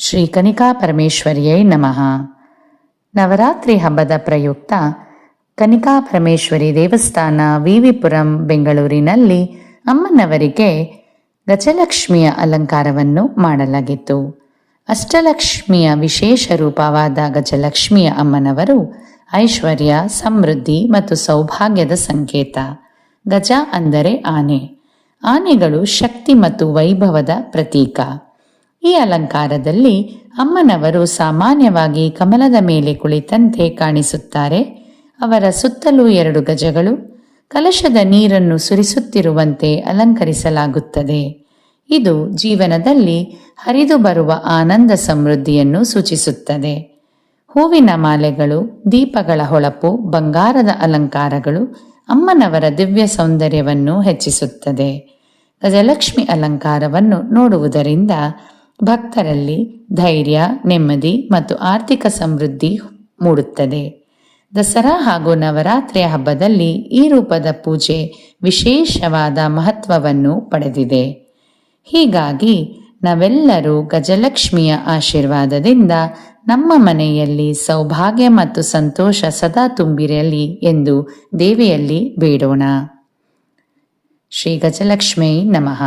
ಶ್ರೀ ಕನಿಕಾ ಪರಮೇಶ್ವರಿಯೇ ನಮಃ. ನವರಾತ್ರಿ ಹಬ್ಬದ ಪ್ರಯುಕ್ತ ಕನಿಕಾ ಪರಮೇಶ್ವರಿ ದೇವಸ್ಥಾನ ವಿವಿಪುರಂ ಬೆಂಗಳೂರಿನಲ್ಲಿ ಅಮ್ಮನವರಿಗೆ ಗಜಲಕ್ಷ್ಮಿಯ ಅಲಂಕಾರವನ್ನು ಮಾಡಲಾಗಿತ್ತು. ಅಷ್ಟಲಕ್ಷ್ಮಿಯ ವಿಶೇಷ ರೂಪವಾದ ಗಜಲಕ್ಷ್ಮಿಯ ಅಮ್ಮನವರು ಐಶ್ವರ್ಯ, ಸಮೃದ್ಧಿ ಮತ್ತು ಸೌಭಾಗ್ಯದ ಸಂಕೇತ. ಗಜ ಅಂದರೆ ಆನೆ. ಆನೆಗಳು ಶಕ್ತಿ ಮತ್ತು ವೈಭವದ ಪ್ರತೀಕ. ಈ ಅಲಂಕಾರದಲ್ಲಿ ಅಮ್ಮನವರು ಸಾಮಾನ್ಯವಾಗಿ ಕಮಲದ ಮೇಲೆ ಕುಳಿತಂತೆ ಕಾಣಿಸುತ್ತಾರೆ. ಅವರ ಸುತ್ತಲೂ 2 ಗಜಗಳು ಕಲಶದ ನೀರನ್ನು ಸುರಿಸುತ್ತಿರುವಂತೆ ಅಲಂಕರಿಸಲಾಗುತ್ತದೆ. ಇದು ಜೀವನದಲ್ಲಿ ಹರಿದು ಬರುವ ಆನಂದ ಸಮೃದ್ಧಿಯನ್ನು ಸೂಚಿಸುತ್ತದೆ. ಹೂವಿನ ಮಾಲೆಗಳು, ದೀಪಗಳ ಹೊಳಪು, ಬಂಗಾರದ ಅಲಂಕಾರಗಳು ಅಮ್ಮನವರ ದಿವ್ಯ ಸೌಂದರ್ಯವನ್ನು ಹೆಚ್ಚಿಸುತ್ತದೆ. ಗಜಲಕ್ಷ್ಮಿ ಅಲಂಕಾರವನ್ನು ನೋಡುವುದರಿಂದ ಭಕ್ತರಲ್ಲಿ ಧೈರ್ಯ, ನೆಮ್ಮದಿ ಮತ್ತು ಆರ್ಥಿಕ ಸಮೃದ್ಧಿ ಮೂಡುತ್ತದೆ. ದಸರಾ ಹಾಗೂ ನವರಾತ್ರಿಯ ಹಬ್ಬದಲ್ಲಿ ಈ ರೂಪದ ಪೂಜೆ ವಿಶೇಷವಾದ ಮಹತ್ವವನ್ನು ಪಡೆದಿದೆ. ಹೀಗಾಗಿ ನಾವೆಲ್ಲರೂ ಗಜಲಕ್ಷ್ಮಿಯ ಆಶೀರ್ವಾದದಿಂದ ನಮ್ಮ ಮನೆಯಲ್ಲಿ ಸೌಭಾಗ್ಯ ಮತ್ತು ಸಂತೋಷ ಸದಾ ತುಂಬಿರಲಿ ಎಂದು ದೇವಿಯಲ್ಲಿ ಬೇಡೋಣ. ಶ್ರೀ ಗಜಲಕ್ಷ್ಮೀ ನಮಃ.